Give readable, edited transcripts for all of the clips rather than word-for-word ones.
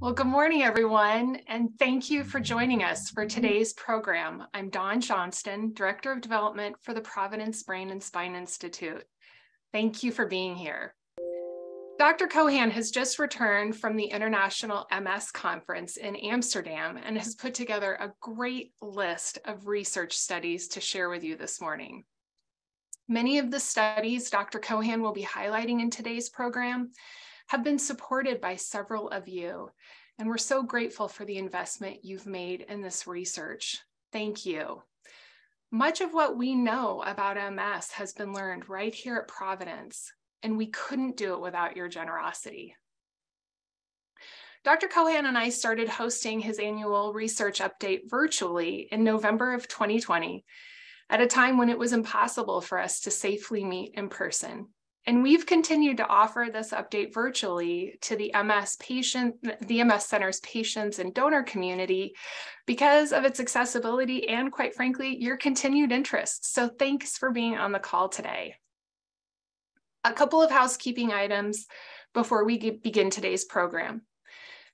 Well, good morning, everyone, and thank you for joining us for today's program. I'm Dawn Johnston, Director of Development for the Providence Brain and Spine Institute. Thank you for being here. Dr. Cohan has just returned from the International MS Conference in Amsterdam and has put together a great list of research studies to share with you this morning. Many of the studies Dr. Cohan will be highlighting in today's program have been supported by several of you, and we're so grateful for the investment you've made in this research. Thank you. Much of what we know about MS has been learned right here at Providence, and we couldn't do it without your generosity. Dr. Cohan and I started hosting his annual research update virtually in November of 2020, at a time when it was impossible for us to safely meet in person. And we've continued to offer this update virtually to the MS Center's patients and donor community because of its accessibility and, quite frankly, your continued interest. So thanks for being on the call today. A couple of housekeeping items before we begin today's program.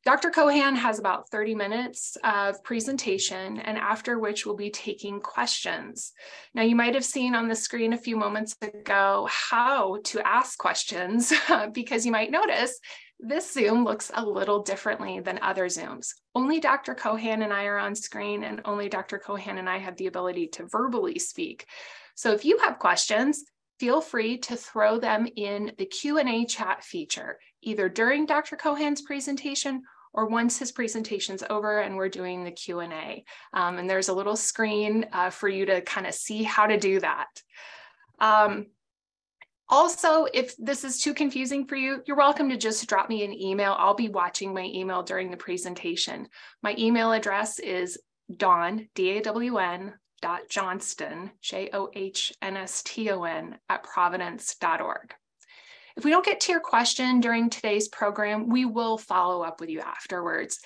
Dr. Cohan has about 30 minutes of presentation, and after which we'll be taking questions. Now, you might have seen on the screen a few moments ago how to ask questions because you might notice this Zoom looks a little differently than other Zooms. Only Dr. Cohan and I are on screen, and only Dr. Cohan and I have the ability to verbally speak. So if you have questions, feel free to throw them in the Q&A chat feature, either during Dr. Cohan's presentation or once his presentation's over and we're doing the Q&A. And there's a little screen for you to kind of see how to do that. Also, if this is too confusing for you, you're welcome to just drop me an email. I'll be watching my email during the presentation. My email address is Dawn, D-A-W-N, .johnston, Johnston, @providence.org. If we don't get to your question during today's program, we will follow up with you afterwards.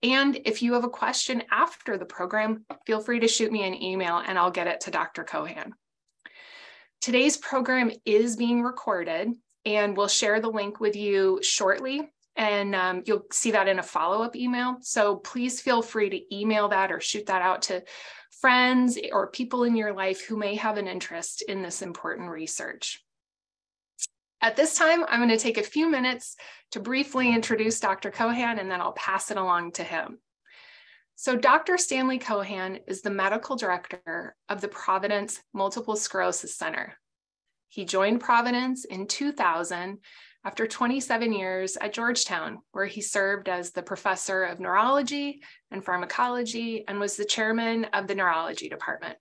And if you have a question after the program, feel free to shoot me an email and I'll get it to Dr. Cohan. Today's program is being recorded and we'll share the link with you shortly. And you'll see that in a follow-up email. So please feel free to email that or shoot that out to friends or people in your life who may have an interest in this important research. At this time, I'm going to take a few minutes to briefly introduce Dr. Cohan, and then I'll pass it along to him. So Dr. Stanley Cohan is the medical director of the Providence Multiple Sclerosis Center. He joined Providence in 2000 after 27 years at Georgetown, where he served as the professor of neurology and pharmacology and was the chairman of the neurology department.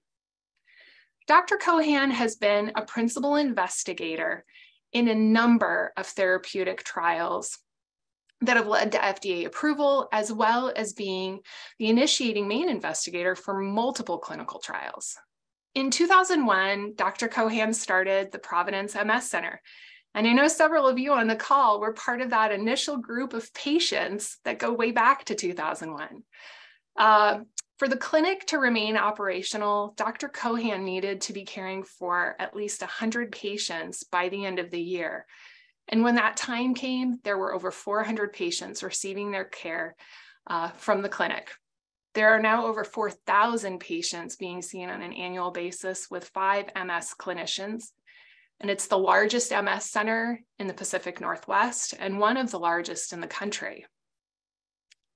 Dr. Cohan has been a principal investigator in a number of therapeutic trials that have led to FDA approval, as well as being the initiating main investigator for multiple clinical trials. In 2001, Dr. Cohan started the Providence MS Center. And I know several of you on the call were part of that initial group of patients that go way back to 2001. For the clinic to remain operational, Dr. Cohan needed to be caring for at least 100 patients by the end of the year. And when that time came, there were over 400 patients receiving their care from the clinic. There are now over 4,000 patients being seen on an annual basis with 5 MS clinicians. And it's the largest MS center in the Pacific Northwest and one of the largest in the country.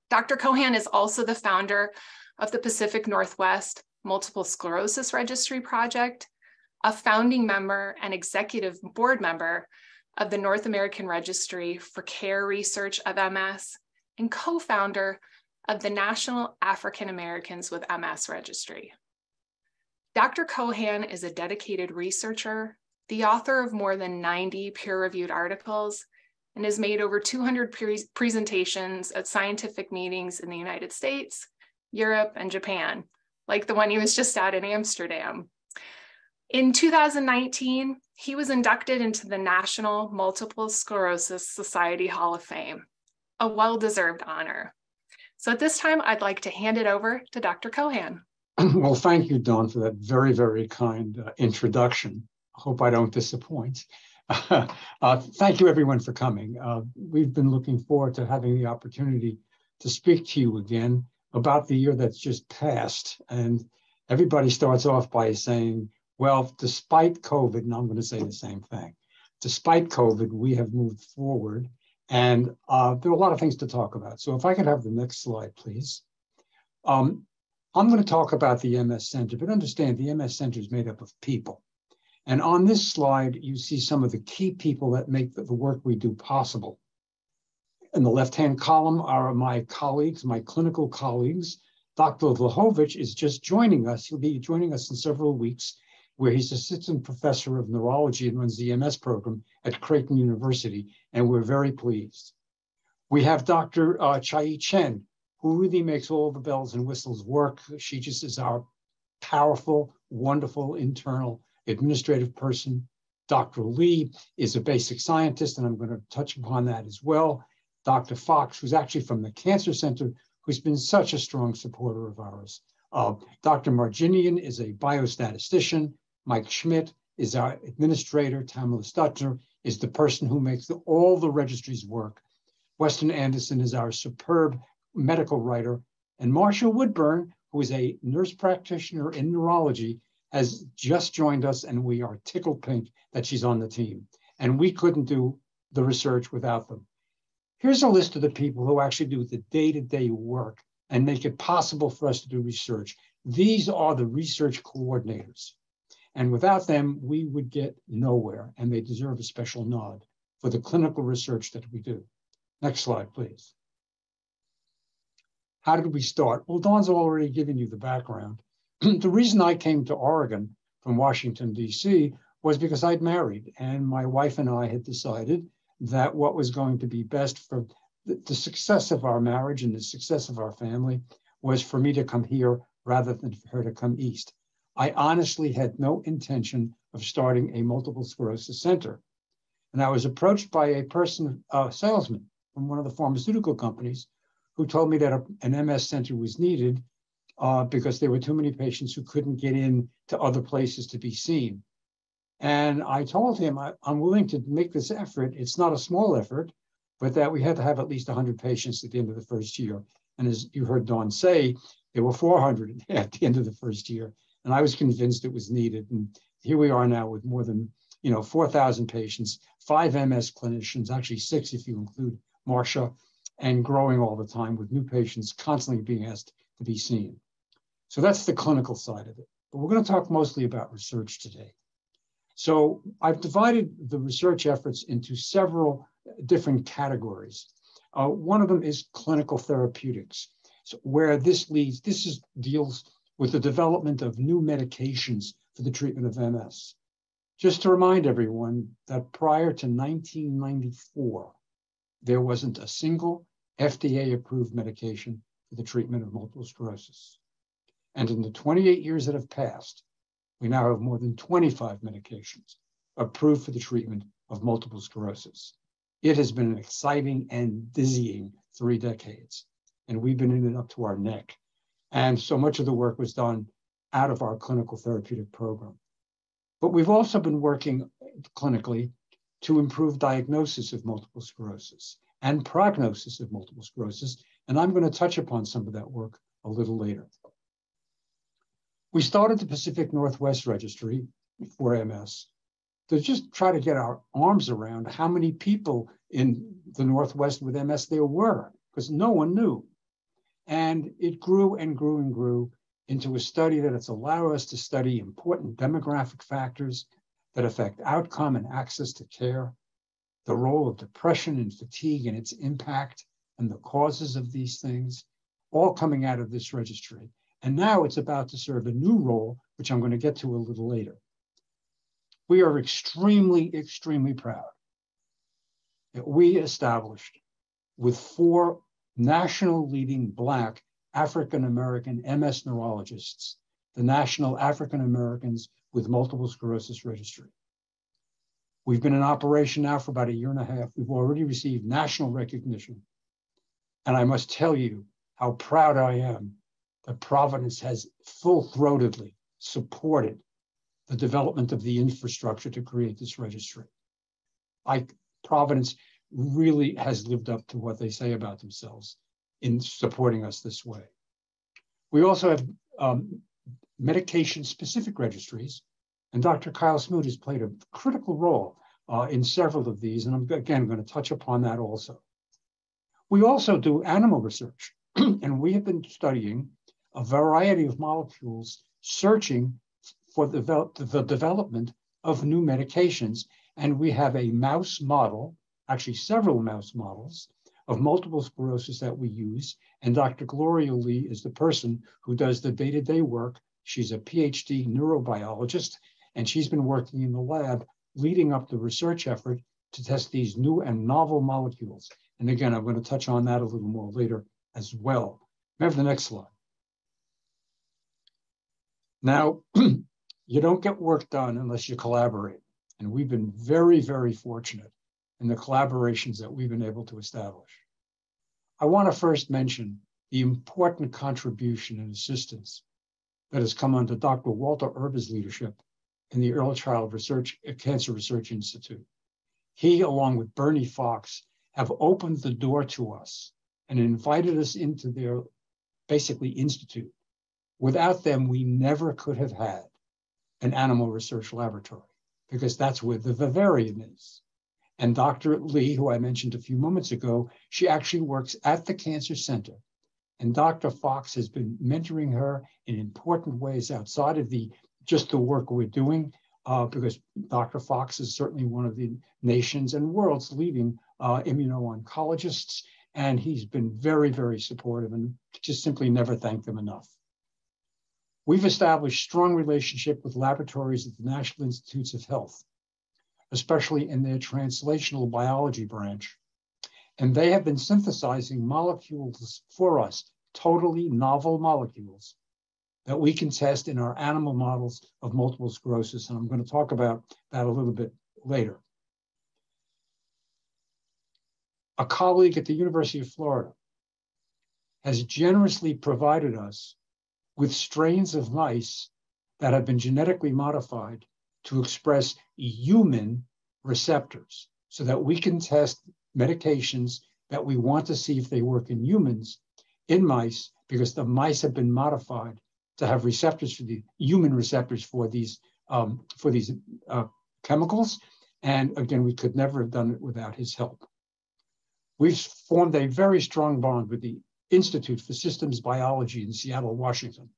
Dr. Cohan is also the founder of the Pacific Northwest Multiple Sclerosis Registry Project, a founding member and executive board member of the North American Registry for Care Research of MS, and co-founder of the National African Americans with MS Registry. Dr. Cohan is a dedicated researcher, the author of more than 90 peer-reviewed articles, and has made over 200 presentations at scientific meetings in the United States, Europe, and Japan, like the one he was just at in Amsterdam. In 2019, he was inducted into the National Multiple Sclerosis Society Hall of Fame, a well-deserved honor. So at this time, I'd like to hand it over to Dr. Cohan. Well, thank you, Dawn, for that very, very kind introduction. I hope I don't disappoint. Thank you, everyone, for coming. We've been looking forward to having the opportunity to speak to you again about the year that's just passed. And everybody starts off by saying, well, despite COVID, and I'm going to say the same thing, despite COVID, we have moved forward, and there are a lot of things to talk about. So if I could have the next slide, please. I'm going to talk about the MS Center, but understand the MS Center is made up of people. And on this slide, you see some of the key people that make the work we do possible. In the left-hand column are my colleagues, my clinical colleagues. Dr. Vlahovic is just joining us. He'll be joining us in several weeks, where he's assistant professor of neurology and runs the MS program at Creighton University, and we're very pleased. We have Dr. Chai Chen, who really makes all the bells and whistles work. She just is our powerful, wonderful internal administrative person. Dr. Lee is a basic scientist, and I'm going to touch upon that as well. Dr. Fox, who's actually from the Cancer Center, who's been such a strong supporter of ours. Dr. Marginian is a biostatistician. Mike Schmidt is our administrator. Tamala Stutner is the person who makes all the registries work. Weston Anderson is our superb medical writer. And Marcia Woodburn, who is a nurse practitioner in neurology, has just joined us, and we are tickled pink that she's on the team. And we couldn't do the research without them. Here's a list of the people who actually do the day-to-day work and make it possible for us to do research. These are the research coordinators. And without them, we would get nowhere, and they deserve a special nod for the clinical research that we do. Next slide, please. How did we start? Well, Dawn's already given you the background. The reason I came to Oregon from Washington, D.C. was because I'd married, and my wife and I had decided that what was going to be best for the success of our marriage and the success of our family was for me to come here rather than for her to come east. I honestly had no intention of starting a multiple sclerosis center. And I was approached by a salesman from one of the pharmaceutical companies who told me that an MS center was needed because there were too many patients who couldn't get in to other places to be seen. And I told him, I'm willing to make this effort. It's not a small effort, but that we had to have at least 100 patients at the end of the first year. And as you heard Dawn say, there were 400 at the end of the first year. And I was convinced it was needed. And here we are now with more than 4,000 patients, 5 MS clinicians, actually 6 if you include Marcia, and growing all the time with new patients constantly being asked to be seen. So that's the clinical side of it. But we're going to talk mostly about research today. So I've divided the research efforts into several different categories. One of them is clinical therapeutics, so where this deals with the development of new medications for the treatment of MS. Just to remind everyone that prior to 1994, there wasn't a single FDA-approved medication for the treatment of multiple sclerosis. And in the 28 years that have passed, we now have more than 25 medications approved for the treatment of multiple sclerosis. It has been an exciting and dizzying 3 decades, and we've been in it up to our neck. And so much of the work was done out of our clinical therapeutic program. But we've also been working clinically to improve diagnosis of multiple sclerosis and prognosis of multiple sclerosis. And I'm going to touch upon some of that work a little later. We started the Pacific Northwest Registry for MS to just try to get our arms around how many people in the Northwest with MS there were, because no one knew. And it grew and grew and grew into a study that has allowed us to study important demographic factors that affect outcome and access to care, the role of depression and fatigue and its impact, and the causes of these things, all coming out of this registry. And now it's about to serve a new role, which I'm going to get to a little later. We are extremely, extremely proud that we established with 4 national leading Black African-American MS neurologists, the National African Americans with Multiple Sclerosis Registry. We've been in operation now for about 1.5 years. We've already received national recognition. And I must tell you how proud I am that Providence has full-throatedly supported the development of the infrastructure to create this registry. Providence really has lived up to what they say about themselves. in supporting us this way. We also have medication-specific registries, and Dr. Kyle Smoot has played a critical role in several of these, and I'm again going to touch upon that also. We also do animal research, and we have been studying a variety of molecules, searching for the development of new medications. And we have a mouse model, actually several mouse models, of multiple sclerosis that we use. And Dr. Gloria Lee is the person who does the day-to-day work. She's a PhD neurobiologist, and she's been working in the lab leading up the research effort to test these new and novel molecules. And again, I'm going to touch on that a little more later as well. May I have the next slide? Now, you don't get work done unless you collaborate. And we've been very, very fortunate in the collaborations that we've been able to establish. I want to first mention the important contribution and assistance that has come under Dr. Walter Erba's leadership in the Early Child Cancer Research Institute. He, along with Bernie Fox, have opened the door to us and invited us into their basically institute. Without them, we never could have had an animal research laboratory, because that's where the vivarium is. And Dr. Lee, who I mentioned a few moments ago, she actually works at the Cancer Center. And Dr. Fox has been mentoring her in important ways outside of just the work we're doing, because Dr. Fox is certainly one of the nation's and world's leading immuno-oncologists, and he's been very, very supportive, and just simply never thank them enough. We've established strong relationship with laboratories at the National Institutes of Health, especially in their translational biology branch. And they have been synthesizing molecules for us, totally novel molecules that we can test in our animal models of multiple sclerosis. And I'm going to talk about that a little bit later. A colleague at the University of Florida has generously provided us with strains of mice that have been genetically modified to express human receptors so that we can test medications that we want to see if they work in humans in mice, because the mice have been modified to have receptors for the human receptors for these chemicals. And again, we could never have done it without his help. We've formed a very strong bond with the Institute for Systems Biology in Seattle, Washington.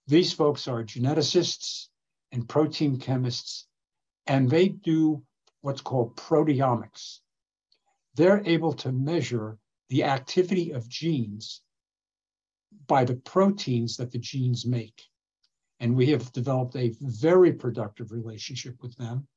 These folks are geneticists and protein chemists, and they do what's called proteomics. They're able to measure the activity of genes by the proteins that the genes make. And we have developed a very productive relationship with them.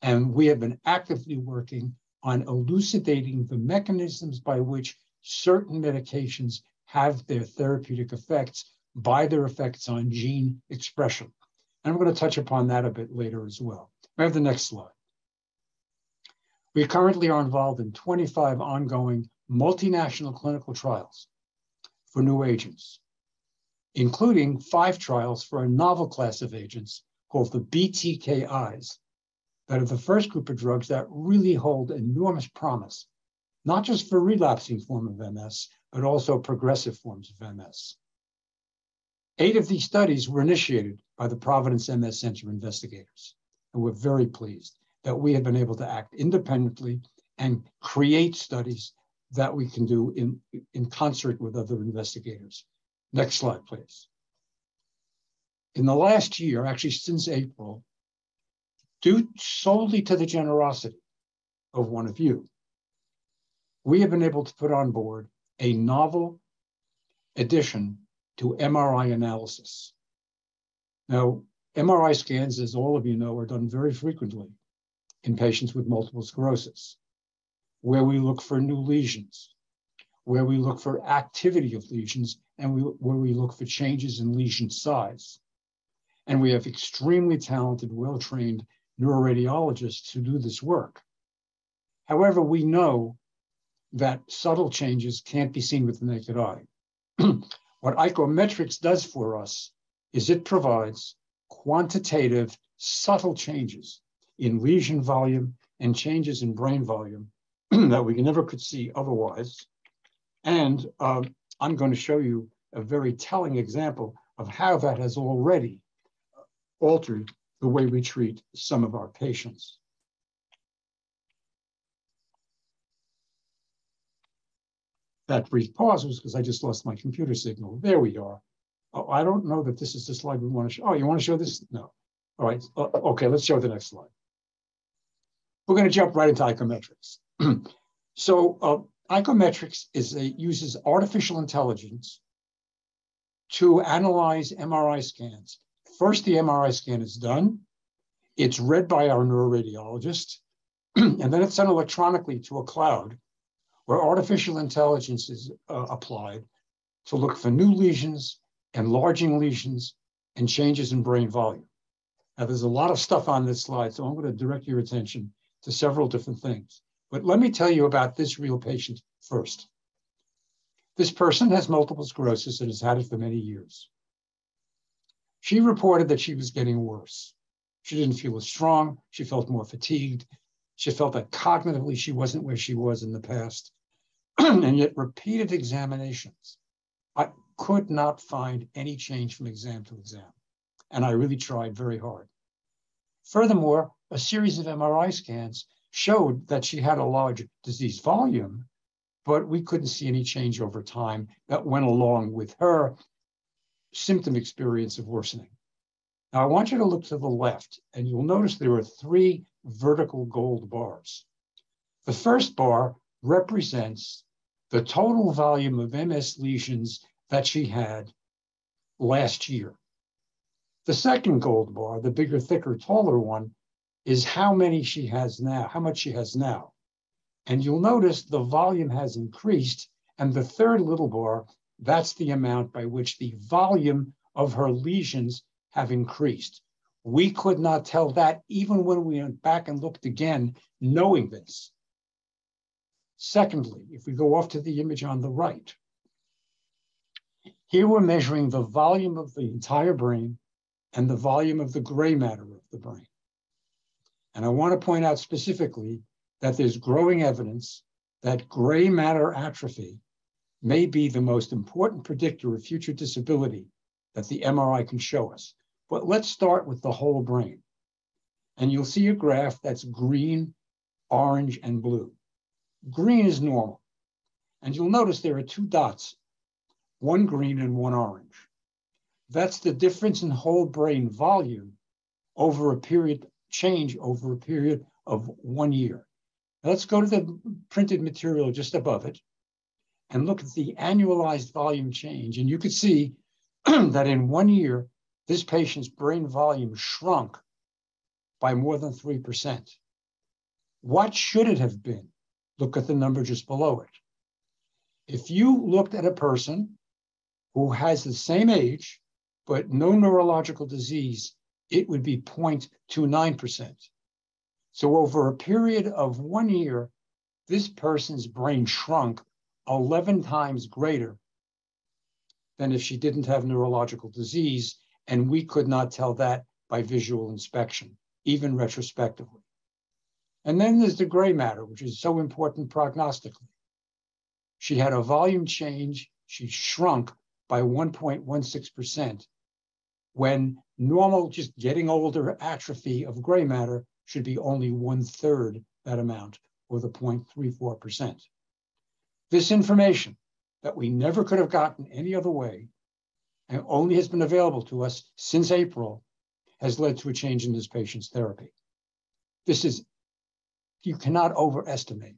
And we have been actively working on elucidating the mechanisms by which certain medications have their therapeutic effects by their effects on gene expression. And I'm going to touch upon that a bit later as well. We have the next slide. We currently are involved in 25 ongoing multinational clinical trials for new agents, including 5 trials for a novel class of agents called the BTKIs, that are the first group of drugs that really hold enormous promise, not just for relapsing form of MS, but also progressive forms of MS. 8 of these studies were initiated by the Providence MS Center investigators, and we're very pleased that we have been able to act independently and create studies that we can do in concert with other investigators. Next slide, please. In the last year, actually since April, due solely to the generosity of one of you, we have been able to put on board a novel addition to MRI analysis. Now, MRI scans, as all of you know, are done very frequently in patients with multiple sclerosis, where we look for new lesions, where we look for activity of lesions, and where we look for changes in lesion size. And we have extremely talented, well-trained neuroradiologists who do this work. However, we know that subtle changes can't be seen with the naked eye. What icometrics does for us is it provides quantitative, subtle changes in lesion volume and changes in brain volume that we never could see otherwise. And I'm going to show you a very telling example of how that has already altered the way we treat some of our patients. That brief pause was because I just lost my computer signal. There we are. Oh, I don't know that this is the slide we want to show. Oh, you want to show this? No. All right. Okay, let's show the next slide. We're going to jump right into icometrics. So icometrics uses artificial intelligence to analyze MRI scans. First, the MRI scan is done. It's read by our neuroradiologist, and then it's sent electronically to a cloud where artificial intelligence is applied to look for new lesions, enlarging lesions, and changes in brain volume. Now, there's a lot of stuff on this slide, so I'm going to direct your attention to several different things. But let me tell you about this real patient first. This person has multiple sclerosis and has had it for many years. She reported that she was getting worse. She didn't feel as strong. She felt more fatigued. She felt that cognitively she wasn't where she was in the past. And yet repeated examinations, I could not find any change from exam to exam. And I really tried very hard. Furthermore, a series of MRI scans showed that she had a large disease volume, but we couldn't see any change over time that went along with her symptom experience of worsening. Now, I want you to look to the left, and you'll notice there are 3 vertical gold bars. The first bar represents the total volume of MS lesions that she had last year. The second gold bar, the bigger, thicker, taller one, is how many she has now, how much she has now. And you'll notice the volume has increased, and the third little bar, that's the amount by which the volume of her lesions have increased. We could not tell that even when we went back and looked again, knowing this. Secondly, if we go off to the image on the right, here we're measuring the volume of the entire brain and the volume of the gray matter of the brain. And I want to point out specifically that there's growing evidence that gray matter atrophy may be the most important predictor of future disability that the MRI can show us. But let's start with the whole brain. And you'll see a graph that's green, orange, and blue. Green is normal. And you'll notice there are 2 dots, one green and one orange. That's the difference in whole brain volume over a period, change over a period of 1 year. Now let's go to the printed material just above it and look at the annualized volume change. And you could see that in 1 year, this patient's brain volume shrunk by more than 3%. What should it have been? Look at the number just below it. If you looked at a person who has the same age, but no neurological disease, it would be 0.29%. So over a period of 1 year, this person's brain shrunk 11 times greater than if she didn't have neurological disease, and we could not tell that by visual inspection, even retrospectively. And then there's the gray matter, which is so important prognostically. She had a volume change, she shrunk by 1.16%, when normal, just getting older atrophy of gray matter should be only 1/3 that amount, or the 0.34%. This information that we never could have gotten any other way, and only has been available to us since April, has led to a change in this patient's therapy. This is, you cannot overestimate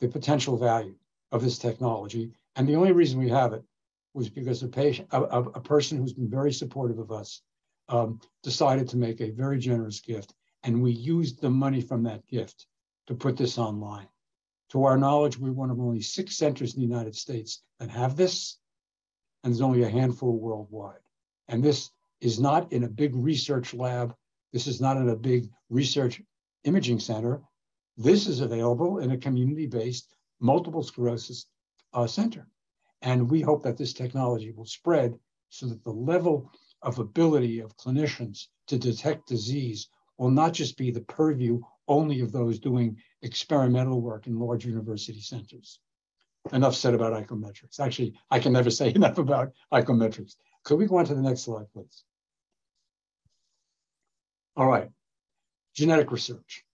the potential value of this technology. And the only reason we have it was because a person who's been very supportive of us decided to make a very generous gift. And we used the money from that gift to put this online. To our knowledge, we're one of only 6 centers in the United States that have this, and there's only a handful worldwide. And this is not in a big research lab. This is not in a big research imaging center. This is available in a community-based multiple sclerosis center. And we hope that this technology will spread so that the level of ability of clinicians to detect disease will not just be the purview only of those doing experimental work in large university centers. enough said about icometrics. Actually, I can never say enough about icometrics. Could we go on to the next slide, please? All right, genetic research.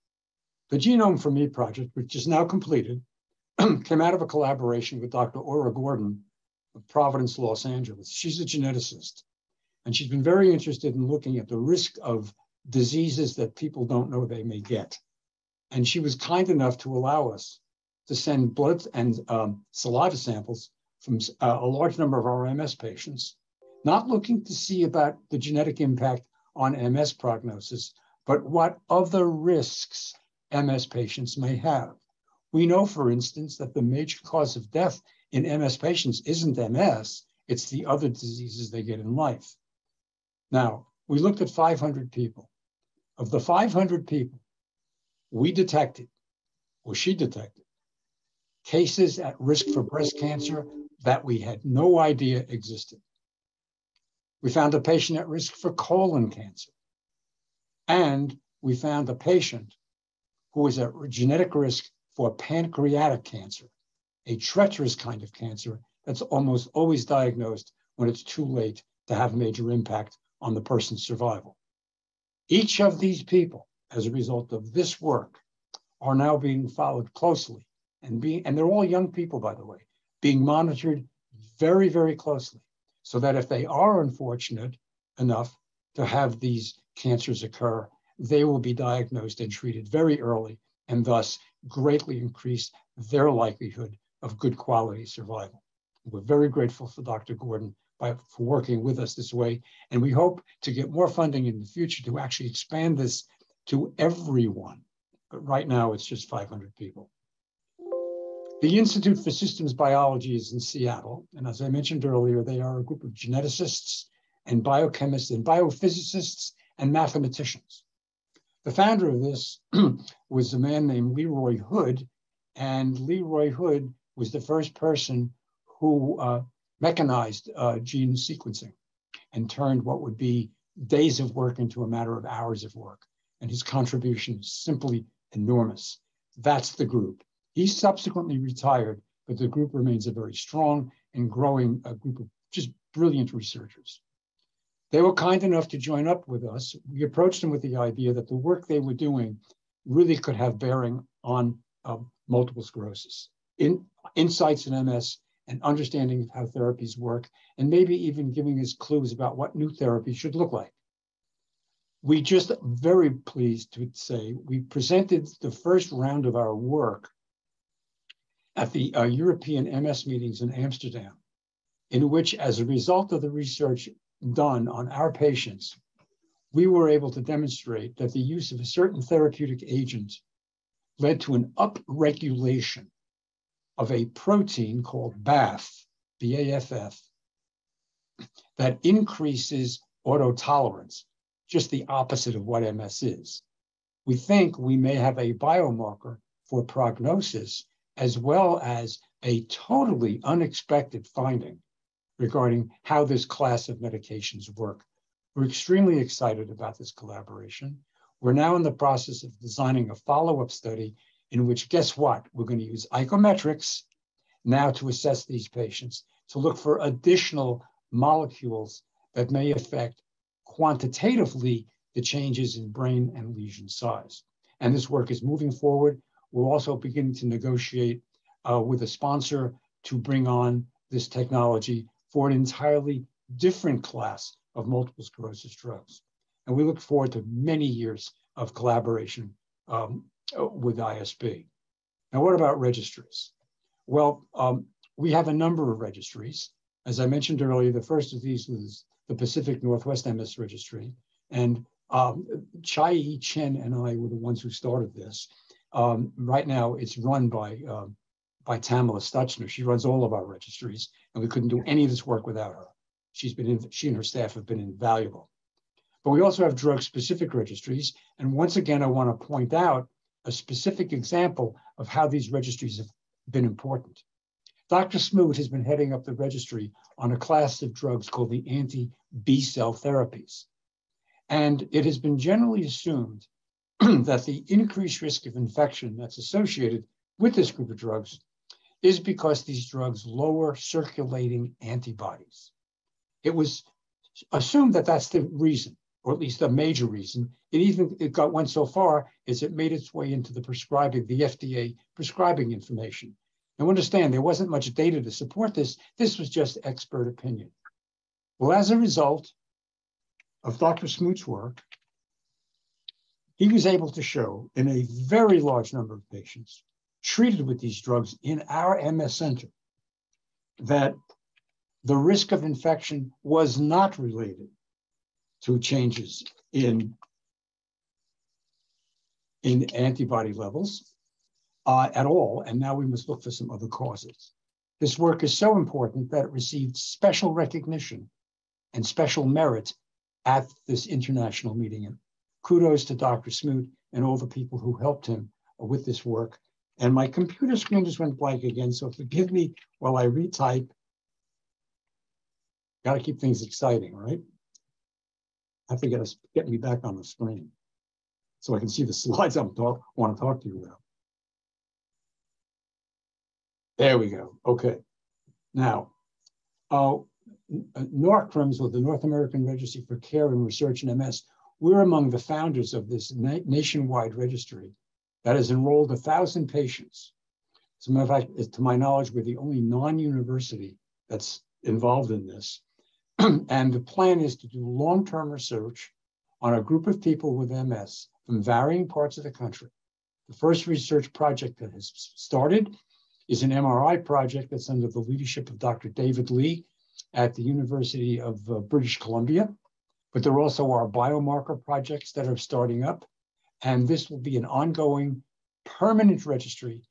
The Genome for Me project, which is now completed, came out of a collaboration with Dr. Aura Gordon of Providence, Los Angeles. She's a geneticist, and she's been very interested in looking at the risk of diseases that people don't know they may get. And she was kind enough to allow us to send blood and saliva samples from a large number of our MS patients, not looking to see about the genetic impact on MS prognosis, but what other risks MS patients may have. We know, for instance, that the major cause of death in MS patients isn't MS, it's the other diseases they get in life. Now, we looked at 500 people. Of the 500 people, we detected, or she detected, cases at risk for breast cancer that we had no idea existed. We found a patient at risk for colon cancer. And we found a patient who was at genetic risk for pancreatic cancer, a treacherous kind of cancer that's almost always diagnosed when it's too late to have major impact on the person's survival. Each of these people, as a result of this work, are now being followed closely and they're all young people, by the way, being monitored very, very closely so that if they are unfortunate enough to have these cancers occur, they will be diagnosed and treated very early and thus greatly increase their likelihood of good quality survival. We're very grateful for Dr. Gordon for working with us this way, and we hope to get more funding in the future to actually expand this to everyone. But right now, it's just 500 people. The Institute for Systems Biology is in Seattle, and as I mentioned earlier, they are a group of geneticists and biochemists and biophysicists and mathematicians. The founder of this was a man named Leroy Hood, and Leroy Hood was the first person who mechanized gene sequencing and turned what would be days of work into a matter of hours of work. And his contribution is simply enormous. That's the group. He subsequently retired, but the group remains a very strong and growing group of just brilliant researchers. They were kind enough to join up with us. We approached them with the idea that the work they were doing really could have bearing on multiple sclerosis, insights in MS, and understanding of how therapies work, and maybe even giving us clues about what new therapies should look like. We just very pleased to say we presented the first round of our work at the European MS meetings in Amsterdam, in which, as a result of the research done on our patients, we were able to demonstrate that the use of a certain therapeutic agent led to an upregulation of a protein called BAFF, B-A-F-F, that increases autotolerance, just the opposite of what MS is. We think we may have a biomarker for prognosis as well as a totally unexpected finding regarding how this class of medications work. We're extremely excited about this collaboration. We're now in the process of designing a follow-up study in which, guess what? We're going to use icometrics now to assess these patients, to look for additional molecules that may affect quantitatively the changes in brain and lesion size. And this work is moving forward. We're also beginning to negotiate with a sponsor to bring on this technology for an entirely different class of multiple sclerosis drugs. And we look forward to many years of collaboration with ISB. Now, what about registries? Well, we have a number of registries. As I mentioned earlier, the first of these was the Pacific Northwest MS Registry. And Chai Chen and I were the ones who started this. Right now, it's run by Tamala Stutzner. She runs all of our registries, and we couldn't do any of this work without her. She and her staff have been invaluable. But we also have drug-specific registries. And once again, I want to point out a specific example of how these registries have been important. Dr. Smoot has been heading up the registry on a class of drugs called the anti-B cell therapies. And it has been generally assumed that the increased risk of infection that's associated with this group of drugs is because these drugs lower circulating antibodies. It was assumed that that's the reason, or at least a major reason. It went so far as it made its way into the FDA prescribing information. Now understand, there wasn't much data to support this. This was just expert opinion. Well, as a result of Dr. Smoot's work, he was able to show in a very large number of patients treated with these drugs in our MS Center that the risk of infection was not related to changes in antibody levels at all, and now we must look for some other causes. This work is so important that it received special recognition and special merit at this international meeting. And kudos to Dr. Smoot and all the people who helped him with this work. And my computer screen just went blank again, so forgive me while I retype. Got to keep things exciting, right? I have to get me back on the screen so I can see the slides I want to talk to you about. There we go. Okay. Now, NORCRMS, or the North American Registry for Care and Research in MS, we're among the founders of this nationwide registry that has enrolled 1,000 patients. As a matter of fact, to my knowledge, we're the only non-university that's involved in this. And the plan is to do long-term research on a group of people with MS from varying parts of the country. The first research project that has started is an MRI project that's under the leadership of Dr. David Lee at the University of British Columbia. But there also are biomarker projects that are starting up. And this will be an ongoing permanent registry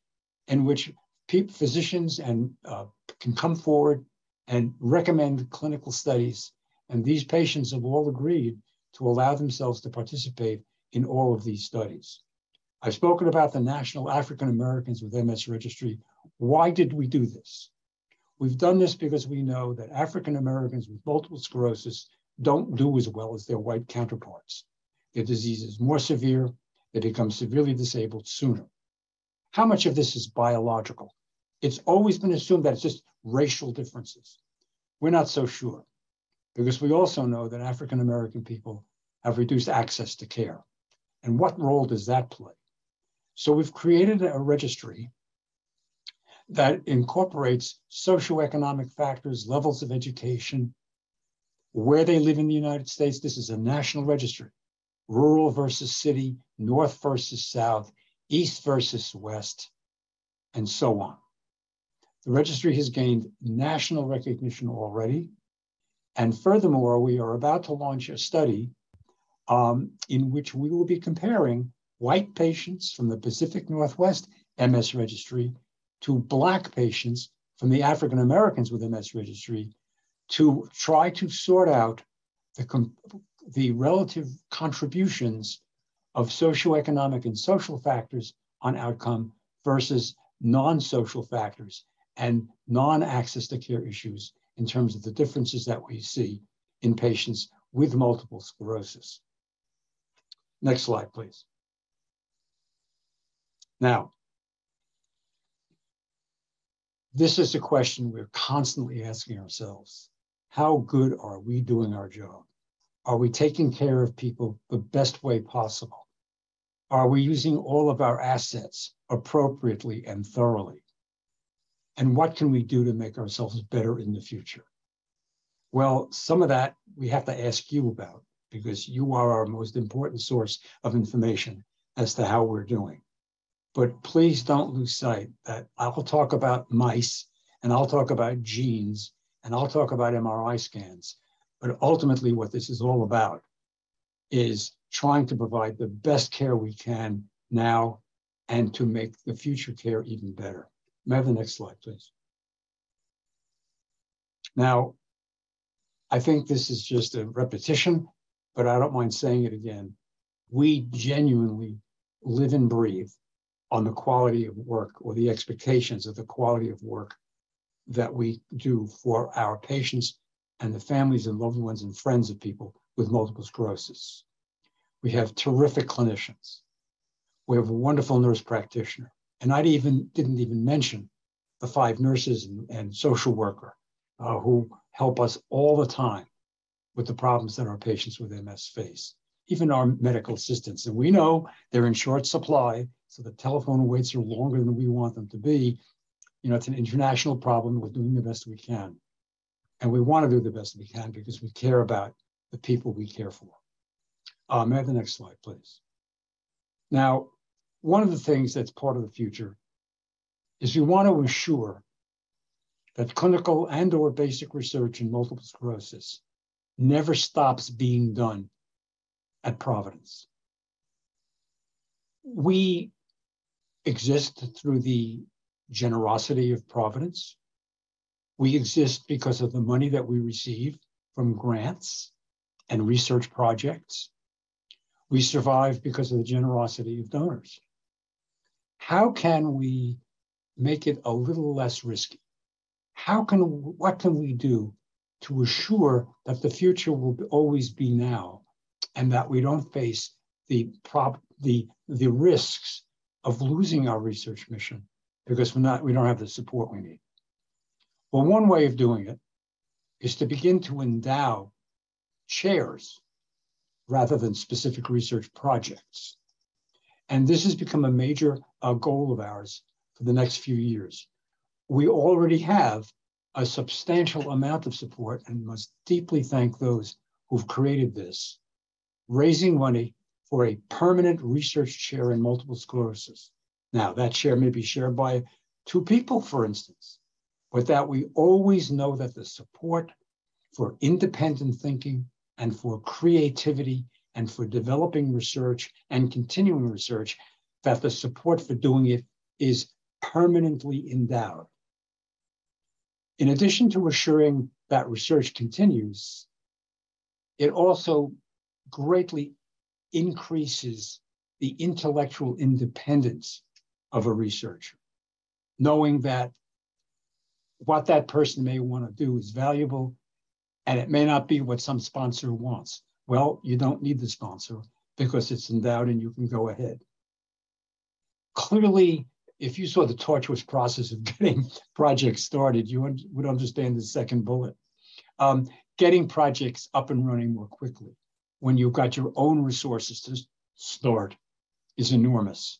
in which physicians can come forward and recommend clinical studies. And these patients have all agreed to allow themselves to participate in all of these studies. I've spoken about the National African Americans with MS Registry. Why did we do this? We've done this because we know that African Americans with multiple sclerosis don't do as well as their white counterparts. Their disease is more severe. They become severely disabled sooner. How much of this is biological? It's always been assumed that it's just racial differences. We're not so sure, because we also know that African American people have reduced access to care. And what role does that play? So we've created a registry that incorporates socioeconomic factors, levels of education, where they live in the United States. This is a national registry, rural versus city, north versus south, east versus west, and so on. The registry has gained national recognition already. And furthermore, we are about to launch a study in which we will be comparing white patients from the Pacific Northwest MS Registry to Black patients from the African Americans with MS Registry to try to sort out the relative contributions of socioeconomic and social factors on outcome versus non-social factors and non-access to care issues in terms of the differences that we see in patients with multiple sclerosis. Next slide, please. Now, this is a question we're constantly asking ourselves. How good are we doing our job? Are we taking care of people the best way possible? Are we using all of our assets appropriately and thoroughly? And what can we do to make ourselves better in the future? Well, some of that we have to ask you about, because you are our most important source of information as to how we're doing. But please don't lose sight that I'll talk about mice, and I'll talk about genes, and I'll talk about MRI scans. But ultimately, what this is all about is trying to provide the best care we can now and to make the future care even better. May I have the next slide, please? Now, I think this is just a repetition, but I don't mind saying it again. We genuinely live and breathe on the quality of work, or the expectations of the quality of work that we do for our patients and the families and loved ones and friends of people with multiple sclerosis. We have terrific clinicians. We have a wonderful nurse practitioner. And I didn't even mention the 5 nurses and social worker who help us all the time with the problems that our patients with MS face, even our medical assistants. And we know they're in short supply, so the telephone waits are longer than we want them to be. You know, it's an international problem. We're doing the best we can. And we want to do the best we can because we care about the people we care for. May I have the next slide, please? Now, one of the things that's part of the future is we want to ensure that clinical and or basic research in multiple sclerosis never stops being done at Providence. We exist through the generosity of Providence. We exist because of the money that we receive from grants and research projects. We survive because of the generosity of donors. How can we make it a little less risky? What can we do to assure that the future will always be now and that we don't face the risks of losing our research mission because we don't have the support we need? Well, one way of doing it is to begin to endow chairs rather than specific research projects. And this has become a major goal of ours for the next few years. We already have a substantial amount of support and must deeply thank those who've created this, raising money for a permanent research chair in multiple sclerosis. Now, that chair may be shared by 2 people, for instance, but that we always know that the support for independent thinking and for creativity and for developing research and continuing research, that the support for doing it is permanently endowed. In addition to assuring that research continues, it also greatly increases the intellectual independence of a researcher, knowing that what that person may want to do is valuable, and it may not be what some sponsor wants. Well, you don't need the sponsor because it's endowed and you can go ahead. Clearly, if you saw the tortuous process of getting projects started, you would understand the second bullet. Getting projects up and running more quickly when you've got your own resources to start is enormous.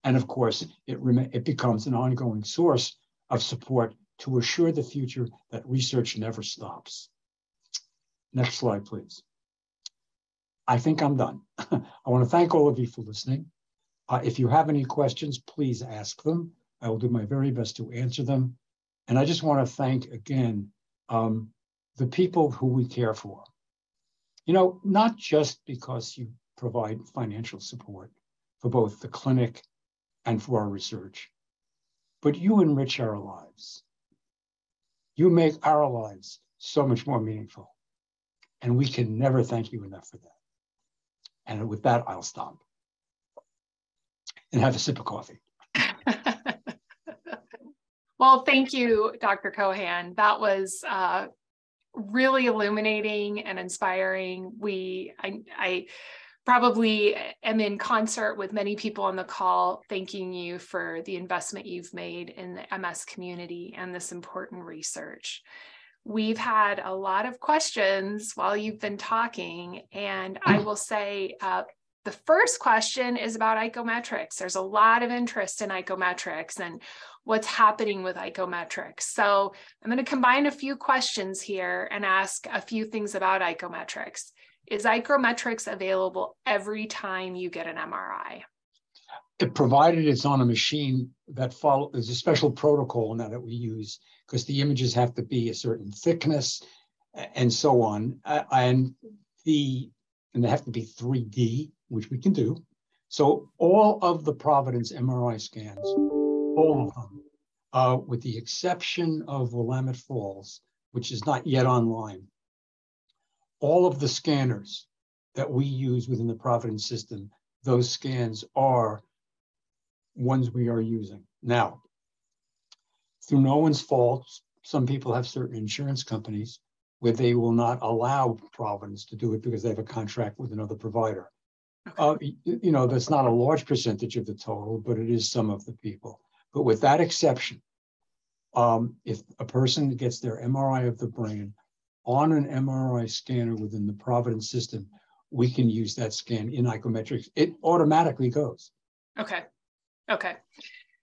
And of course, it becomes an ongoing source of support to assure the future that research never stops. Next slide, please. I think I'm done. I want to thank all of you for listening. If you have any questions, please ask them. I will do my very best to answer them. And I just want to thank again the people who we care for. You know, not just because you provide financial support for both the clinic and for our research, but you enrich our lives. You make our lives so much more meaningful. And we can never thank you enough for that. And with that, I'll stop and have a sip of coffee. Well, thank you, Dr. Cohan. That was really illuminating and inspiring. I probably am in concert with many people on the call, thanking you for the investment you've made in the MS community and this important research. We've had a lot of questions while you've been talking, and I will say the first question is about icometrics. There's a lot of interest in icometrics and what's happening with icometrics. So I'm going to combine a few questions here and ask a few things about icometrics. Is icometrics available every time you get an MRI? Provided it's on a machine that follows, there's a special protocol now that we use because the images have to be a certain thickness and so on. And they have to be 3D, which we can do. So all of the Providence MRI scans, all of them, with the exception of Willamette Falls, which is not yet online, all of the scanners that we use within the Providence system, those scans are ones we are using. Now, through no one's fault, some people have certain insurance companies where they will not allow Providence to do it because they have a contract with another provider. You know, that's not a large percentage of the total, but it is some of the people. But with that exception, If a person gets their MRI of the brain on an MRI scanner within the Providence system, we can use that scan in icometrics. It automatically goes. Okay. Okay.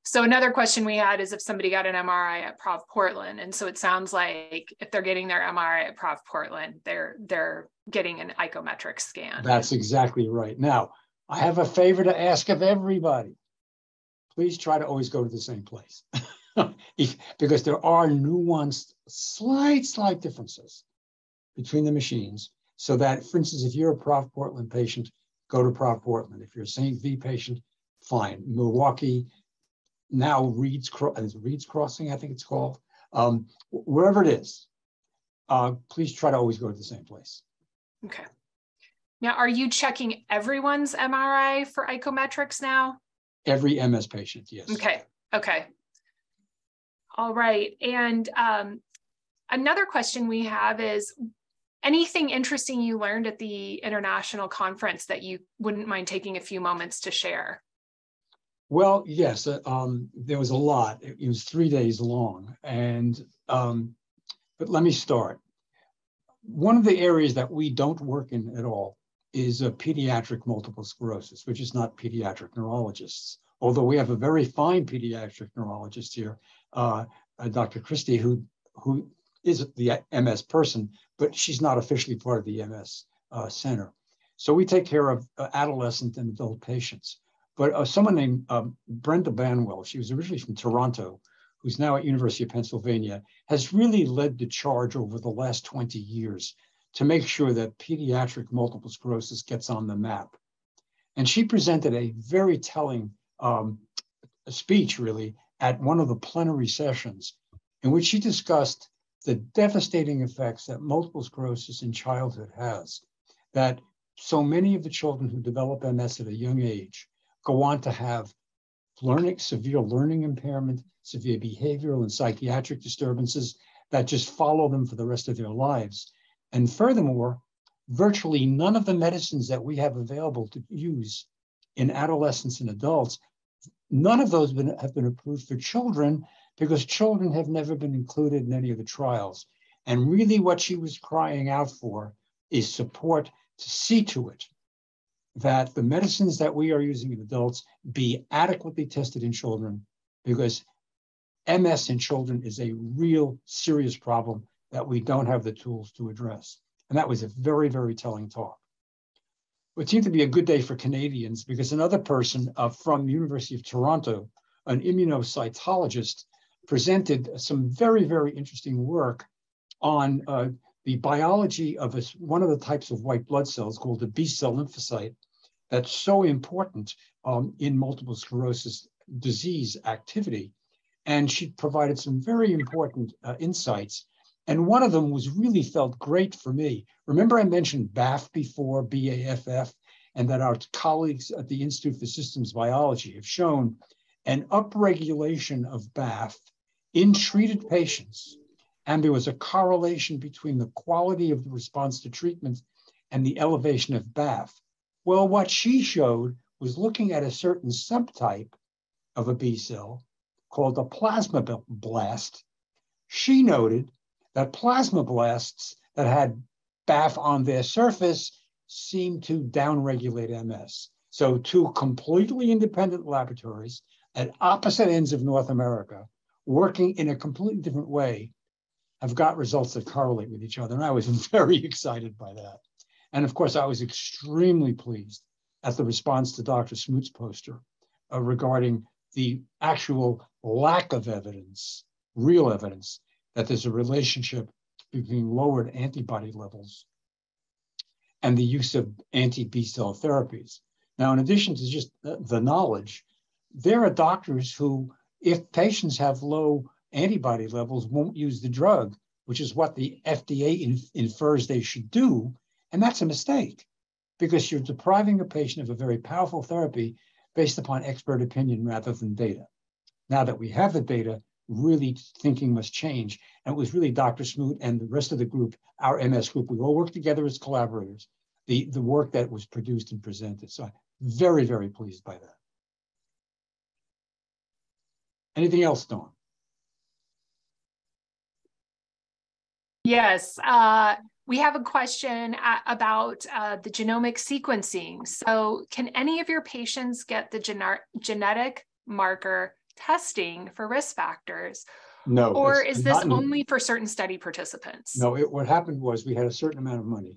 So another question we had is if somebody got an MRI at Prov Portland, and so it sounds like if they're getting their MRI at Prov Portland, they're getting an icometric scan. That's exactly right. Now, I have a favor to ask of everybody. Please try to always go to the same place because there are nuanced, slight differences between the machines. So that, for instance, if you're a Prov Portland patient, go to Prov Portland. If you're a St. V patient, fine. Milwaukee, now Reed's Crossing, I think it's called. Wherever it is, please try to always go to the same place. Okay. Now, are you checking everyone's MRI for icometrics now? Every MS patient, yes. Okay. Okay. All right. And another question we have is, anything interesting you learned at the international conference that you wouldn't mind taking a few moments to share? Well, yes, there was a lot. It was 3 days long. And, but let me start. One of the areas that we don't work in at all is pediatric multiple sclerosis, which is not pediatric neurologists. Although we have a very fine pediatric neurologist here, Dr. Christie, who is the MS person, but she's not officially part of the MS Center. So we take care of adolescent and adult patients. But someone named Brenda Banwell, she was originally from Toronto, who's now at University of Pennsylvania, has really led the charge over the last 20 years to make sure that pediatric multiple sclerosis gets on the map. And she presented a very telling speech, really, at one of the plenary sessions in which she discussed the devastating effects that multiple sclerosis in childhood has, that so many of the children who develop MS at a young age go on to have severe learning impairment, severe behavioral and psychiatric disturbances that just follow them for the rest of their lives. And furthermore, virtually none of the medicines that we have available to use in adolescents and adults, none of those have been approved for children because children have never been included in any of the trials. And really what she was crying out for is support to see to it that the medicines that we are using in adults be adequately tested in children, because MS in children is a real serious problem that we don't have the tools to address. And that was a very, very telling talk. It seemed to be a good day for Canadians because another person from the University of Toronto, an immunocytologist, presented some very, very interesting work on the biology of one of the types of white blood cells called the B-cell lymphocyte that's so important in multiple sclerosis disease activity. And she provided some very important insights. And one of them was really felt great for me. Remember I mentioned BAFF before, BAFF, and that our colleagues at the Institute for Systems Biology have shown an upregulation of BAFF in treated patients. And there was a correlation between the quality of the response to treatment and the elevation of BAFF. Well, what she showed was looking at a certain subtype of a B cell called a plasmablast. She noted that plasmablasts that had BAFF on their surface seemed to downregulate MS. So two completely independent laboratories at opposite ends of North America, working in a completely different way, have got results that correlate with each other. And I was very excited by that. And of course, I was extremely pleased at the response to Dr. Smoot's poster regarding the actual lack of evidence, real evidence, that there's a relationship between lowered antibody levels and the use of anti-B cell therapies. Now, in addition to just the knowledge, there are doctors who, if patients have low antibody levels, won't use the drug, which is what the FDA infers they should do. And that's a mistake, because you're depriving a patient of a very powerful therapy based upon expert opinion rather than data. Now that we have the data, really thinking must change. And it was really Dr. Smoot and the rest of the group, our MS group, we all worked together as collaborators, the work that was produced and presented. So I'm very, very pleased by that. Anything else, Dawn? Yes. We have a question about the genomic sequencing. So can any of your patients get the genetic marker testing for risk factors? No. Or is this only for certain study participants? No, what happened was we had a certain amount of money,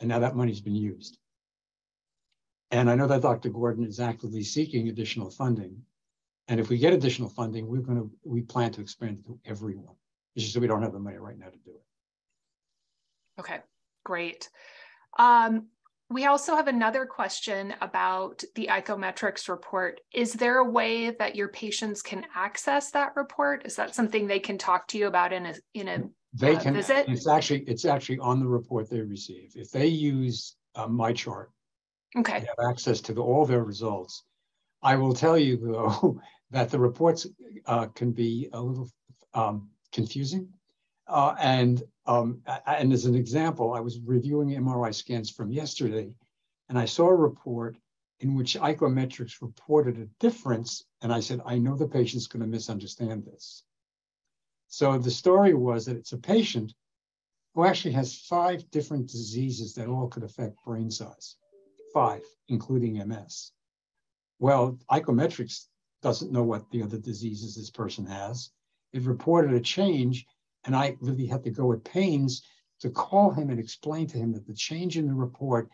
and now that money's been used. And I know that Dr. Gordon is actively seeking additional funding. And if we get additional funding, we plan to expand it to everyone. It's just that we don't have the money right now to do it. Okay, great. We also have another question about the icometrics report. Is there a way that your patients can access that report? Is that something they can talk to you about in a visit? It's actually on the report they receive. If they use my chart, okay, they have access to all their results. I will tell you though that the reports can be a little confusing. And as an example, I was reviewing MRI scans from yesterday, and I saw a report in which icometrics reported a difference. And I said, I know the patient's going to misunderstand this. So the story was that it's a patient who actually has 5 different diseases that all could affect brain size, 5, including MS. Well, icometrics doesn't know what the other diseases this person has. It reported a change, and I really had to go at pains to call him and explain to him that the change in the report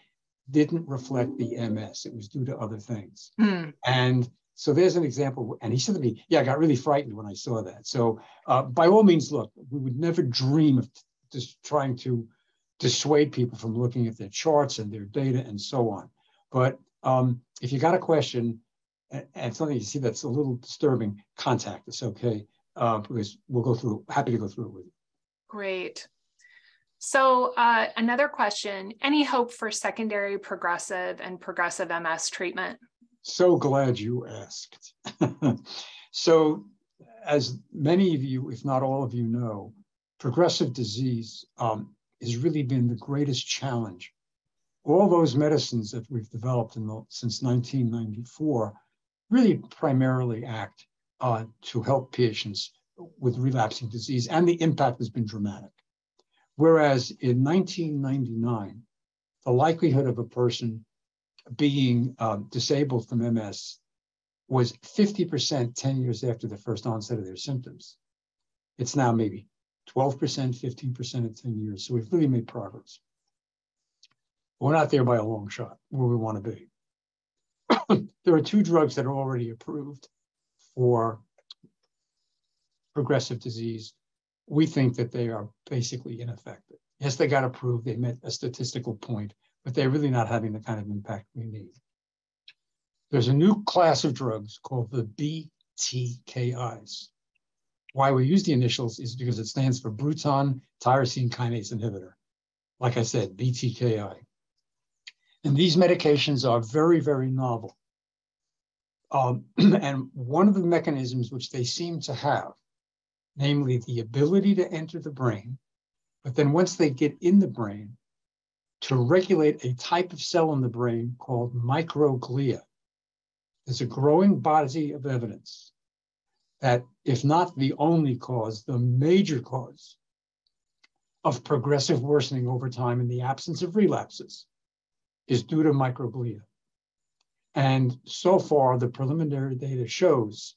didn't reflect the MS. It was due to other things. And so there's an example. And he said to me, yeah, I got really frightened when I saw that. So by all means, look, we would never dream of just trying to dissuade people from looking at their charts and their data and so on. But if you got a question and something you see that's a little disturbing, contact us, okay? Because we'll go through, happy to go through it with you. Great. So another question, any hope for secondary progressive and progressive MS treatment? So glad you asked. So as many of you, if not all of you know, progressive disease has really been the greatest challenge. All those medicines that we've developed since 1994 really primarily act to help patients with relapsing disease, and the impact has been dramatic. Whereas in 1999, the likelihood of a person being disabled from MS was 50% 10 years after the first onset of their symptoms. It's now maybe 12%, 15% in 10 years. So we've really made progress. We're not there by a long shot where we want to be. There are 2 drugs that are already approved for progressive disease. We think that they are basically ineffective. Yes, they got approved, they met a statistical point, but they're really not having the kind of impact we need. There's a new class of drugs called the BTKIs. Why we use the initials is because it stands for Bruton tyrosine kinase inhibitor. Like I said, BTKI. And these medications are very, very novel. And one of the mechanisms which they seem to have, namely the ability to enter the brain, but then once they get in the brain, to regulate a type of cell in the brain called microglia. There's a growing body of evidence that, if not the only cause, the major cause of progressive worsening over time in the absence of relapses is due to microglia. And so far, the preliminary data shows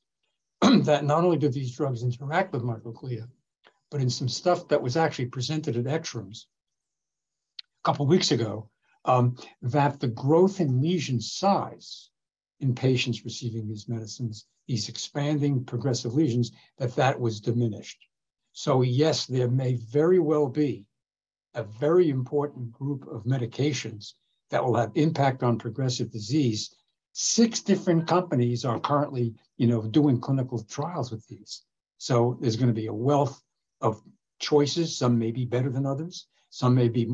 that not only do these drugs interact with microglia, but in some stuff that was actually presented at ECTRIMS a couple of weeks ago, that the growth in lesion size in patients receiving these medicines, these expanding progressive lesions, that was diminished. So yes, there may very well be a very important group of medications that will have impact on progressive disease. 6 different companies are currently, doing clinical trials with these. So there's going to be a wealth of choices. Some may be better than others. Some may be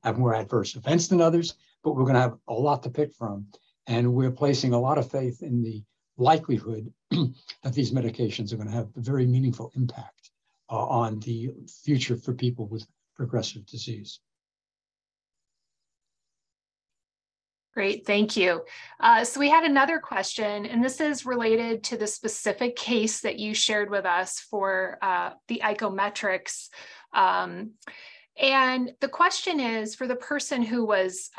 have more adverse events than others, but we're going to have a lot to pick from. And we're placing a lot of faith in the likelihood that these medications are going to have a very meaningful impact on the future for people with progressive disease. Great, thank you. So we had another question, and this is related to the specific case that you shared with us for the icometrics. And the question is, for the person who was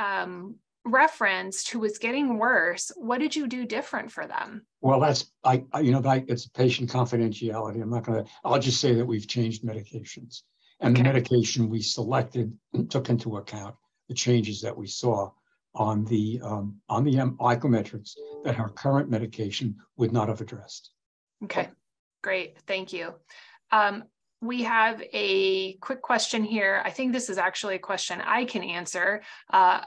referenced, who was getting worse, what did you do different for them? Well, it's patient confidentiality. I'll just say that we've changed medications. And the medication we selected took into account the changes that we saw on the icometrics that our current medication would not have addressed. Okay, great, thank you. We have a quick question here. I think this is actually a question I can answer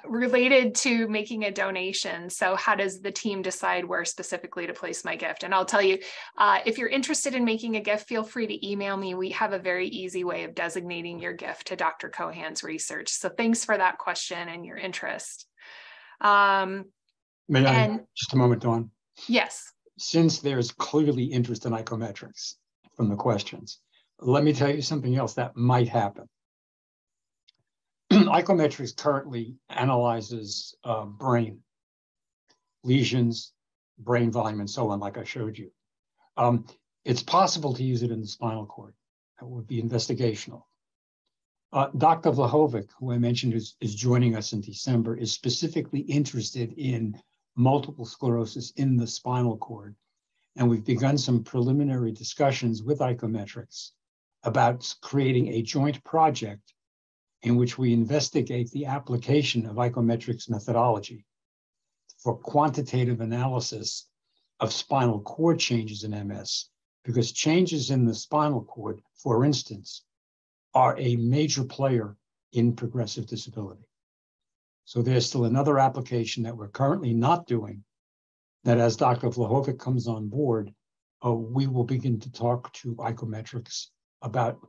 related to making a donation. So how does the team decide where specifically to place my gift? And I'll tell you, if you're interested in making a gift, feel free to email me. We have a very easy way of designating your gift to Dr. Cohan's research. So thanks for that question and your interest. May I, just a moment, Dawn? Yes. Since there's clearly interest in icometrics from the questions, let me tell you something else that might happen. Icometrics currently analyzes brain lesions, brain volume, and so on, like I showed you. It's possible to use it in the spinal cord. That would be investigational. Dr. Vlahovic, who I mentioned is joining us in December, is specifically interested in multiple sclerosis in the spinal cord. And we've begun some preliminary discussions with icometrics about creating a joint project in which we investigate the application of icometrics methodology for quantitative analysis of spinal cord changes in MS, because changes in the spinal cord, for instance, are a major player in progressive disability. So there's still another application that we're currently not doing, that as Dr. Vlahovic comes on board, we will begin to talk to icometrics about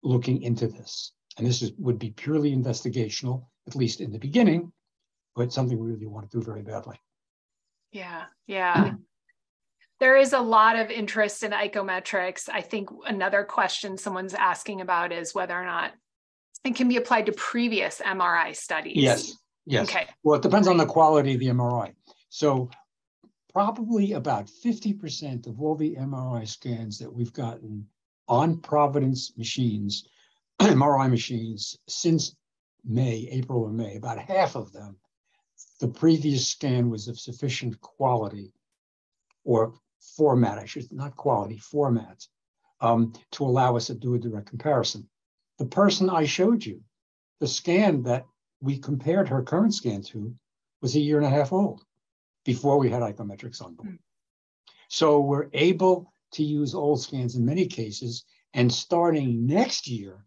looking into this. And this would be purely investigational, at least in the beginning, but something we really want to do very badly. Yeah. There is a lot of interest in icometrics. I think another question someone's asking about is whether or not it can be applied to previous MRI studies. Yes. Okay. Well, it depends on the quality of the MRI. So probably about 50% of all the MRI scans that we've gotten on Providence machines, MRI machines, since April or May, about half of them, the previous scan was of sufficient quality or format, not quality, format, to allow us to do a direct comparison. The person I showed you, the scan that we compared her current scan to was 1.5 years old before we had icometrics on board. So we're able to use old scans in many cases, and starting next year,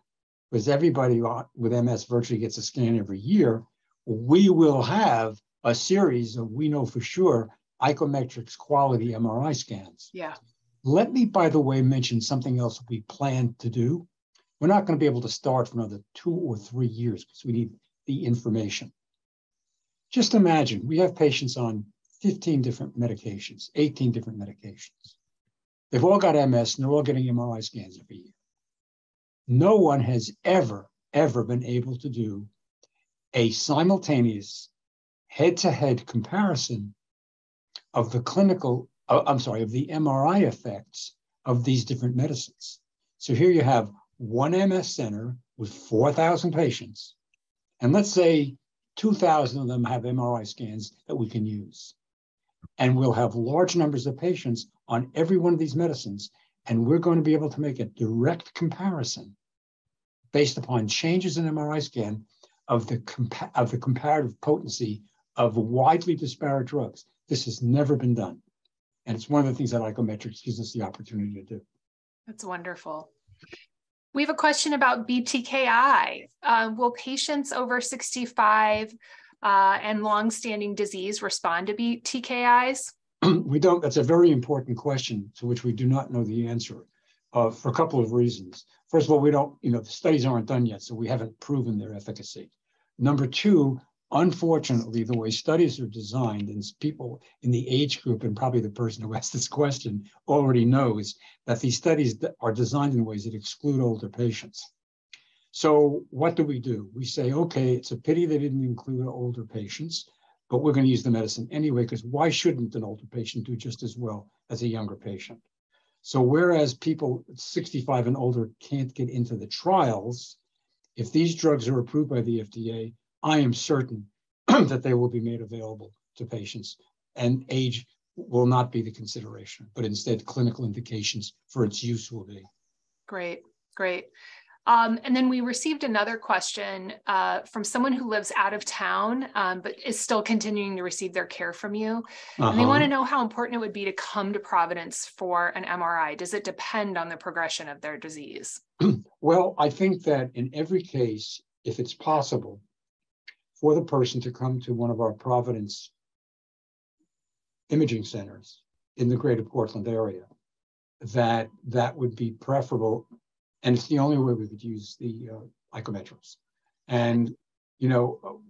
because everybody with MS virtually gets a scan every year, we will have a series of, we know for sure, icometrics quality MRI scans. Yeah. Let me, by the way, mention something else we plan to do. We're not going to be able to start for another 2 or 3 years because we need the information. Just imagine we have patients on 15 different medications, 18 different medications. They've all got MS and they're all getting MRI scans every year. No one has ever been able to do a simultaneous head-to-head comparison of the of the MRI effects of these different medicines. So here you have one MS center with 4,000 patients, and let's say 2,000 of them have MRI scans that we can use. And we'll have large numbers of patients on every one of these medicines, and we're going to be able to make a direct comparison based upon changes in MRI scan of the comparative potency of widely disparate drugs. This has never been done. And it's one of the things that icometrics gives us the opportunity to do. That's wonderful. We have a question about BTKI. Will patients over 65 and longstanding disease respond to BTKIs? We don't. That's a very important question to which we do not know the answer for a couple of reasons. First of all, we don't, the studies aren't done yet, so we haven't proven their efficacy. Number two, unfortunately, the way studies are designed, and people in the age group, and probably the person who asked this question already knows that these studies are designed in ways that exclude older patients. So what do? We say, okay, it's a pity they didn't include older patients. but we're going to use the medicine anyway, because why shouldn't an older patient do just as well as a younger patient? So whereas people 65 and older can't get into the trials, if these drugs are approved by the FDA, I am certain that they will be made available to patients, and age will not be the consideration, but instead clinical indications for its use will be. Great, great. And then we received another question from someone who lives out of town, but is still continuing to receive their care from you. And they want to know how important it would be to come to Providence for an MRI. Does it depend on the progression of their disease? Well, I think that in every case, if it's possible for the person to come to one of our Providence imaging centers in the greater Portland area, that would be preferable. And it's the only way we could use the icometrics. And, you know,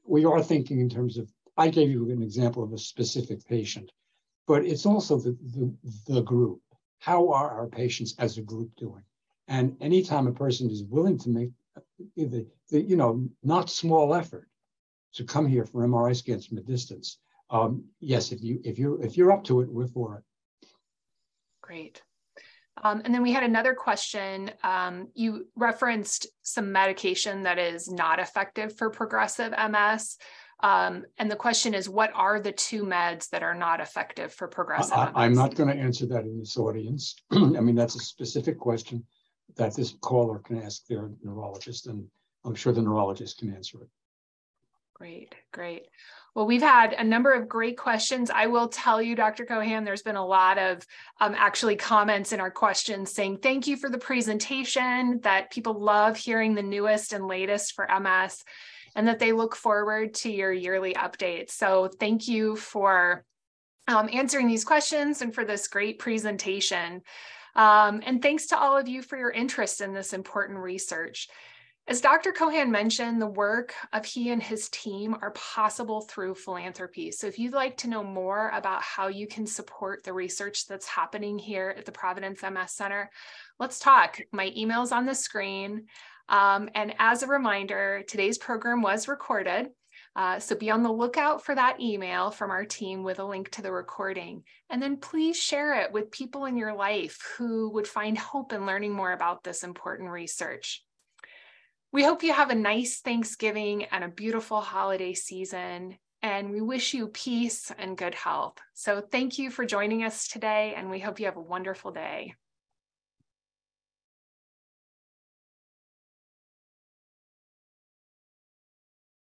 we are thinking in terms of, I gave you an example of a specific patient, but it's also the group. How are our patients as a group doing? And anytime a person is willing to make the not small effort to come here for MRI scans from a distance, yes, if you're up to it, we're for it. Great. And then we had another question. You referenced some medication that is not effective for progressive MS. And the question is, what are the two meds that are not effective for progressive MS? I'm not going to answer that in this audience. I mean, that's a specific question that this caller can ask their neurologist, and I'm sure the neurologist can answer it. Great, great. Well, we've had a number of great questions. I will tell you, Dr. Cohan, there's been a lot of actually comments in our questions saying thank you for the presentation, that people love hearing the newest and latest for MS, and that they look forward to your yearly updates. So thank you for answering these questions and for this great presentation. And thanks to all of you for your interest in this important research. As Dr. Cohan mentioned, the work of he and his team are possible through philanthropy. So if you'd like to know more about how you can support the research that's happening here at the Providence MS Center, let's talk. My email's on the screen. And as a reminder, today's program was recorded. So be on the lookout for that email from our team with a link to the recording. And then please share it with people in your life who would find hope in learning more about this important research. We hope you have a nice Thanksgiving and a beautiful holiday season, and we wish you peace and good health. So thank you for joining us today, and we hope you have a wonderful day.